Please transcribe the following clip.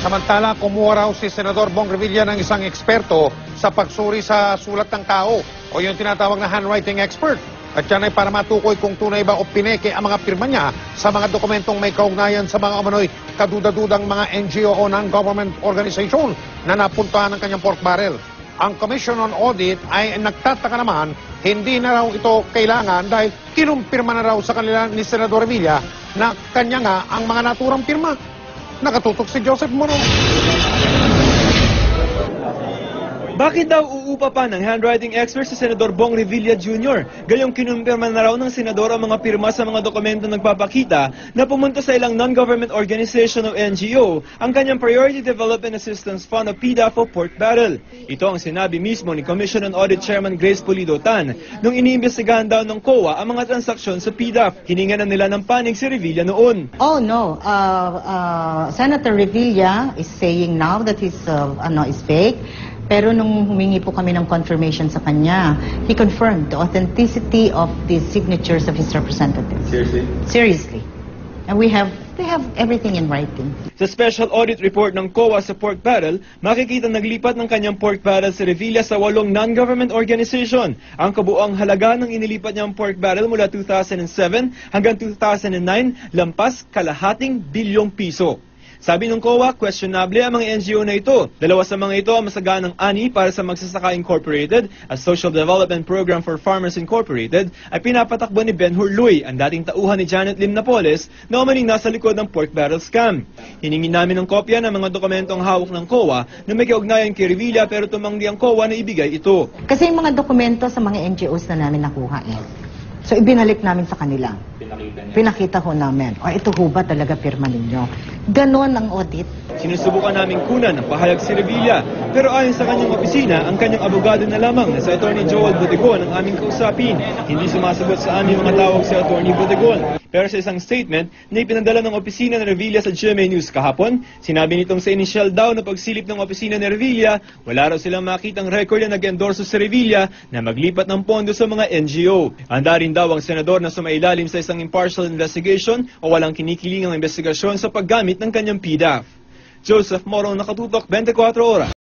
Samantala, kumuha raw si Senador Bong Revilla ng isang eksperto sa pagsuri sa sulat ng tao o yung tinatawag na handwriting expert. At yan ay para matukoy kung tunay ba o pineke ang mga pirma niya sa mga dokumentong may kaugnayan sa mga umano'y kadudadudang mga NGO o non-government organization na napuntahan ng kanyang pork barrel. Ang Commission on Audit ay nagtataka naman, hindi na raw ito kailangan dahil kinumpirma na raw sa kanila ni Senador Revilla na kanya nga ang mga naturang pirma. Nakatutok si Joseph Moro. Bakit daw uupa pa ng handwriting expert si Senador Bong Revilla Jr.? Gayong kinumpirma na raw ng senador ang mga pirma sa mga dokumento nagpapakita na pumunta sa ilang non-government organization o NGO ang kanyang Priority Development Assistance Fund o PDAF o pork barrel. Ito ang sinabi mismo ni Commission on Audit Chairman Grace Pulido Tan nung iniimbestigahan daw ng COA ang mga transaksyon sa PDAF. Hininga na nila ng panig si Revilla noon. Oh no, Senator Revilla is saying now that his is fake. Pero nung humingi po kami ng confirmation sa kanya, he confirmed the authenticity of the signatures of his representatives. Seriously? Seriously. And they have everything in writing. Sa special audit report ng COA sa pork barrel, makikita naglipat ng kanyang pork barrel si Revilla sa 8 non-government organization. Ang kabuang halaga ng inilipat niyang pork barrel mula 2007 hanggang 2009, lampas kalahating bilyong piso. Sabi ng COA, questionable ang mga NGO na ito. Dalawa sa mga ito ang masaganang ani para sa Magsasaka Incorporated at Social Development Program for Farmers Incorporated ay pinapatakbo ni Ben Hurluy, ang dating tauhan ni Janet Lim Napoles na umaning nasa likod ng pork barrel scam. Hiningi namin ng kopya ng mga dokumentong hawak ng COA na may kaugnayan kay Revilla pero tumanggi ang COA na ibigay ito. Kasi yung mga dokumento sa mga NGOs na namin nakuha So ibinalik namin sa kanila. Pinakita ho namin. O ito ho ba talaga pirma ninyo? Ganon ang audit. Sinusubukan naming kunan ng pahayag si Revilla, pero ayon sa kanyang opisina, ang kanyang abogado na lamang na si Atty. Joel Bodegon ang aming kausapin. Hindi sumasagot sa aming mga tawag si Atty. Bodegon. Pero sa isang statement na ipinadala ng opisina ni Revilla sa GMA News kahapon, sinabi nitong sa initial daw na pagsilip ng opisina ni Revilla, wala raw silang makitang record na nag-endorso si Revilla na maglipat ng pondo sa mga NGO. Handa rin daw ang senador na sumailalim sa isang impartial investigation o walang kinikilingang investigasyon sa paggamit ng kanyang PDAF. Joseph Moro, Nakatutok, 24 Oras.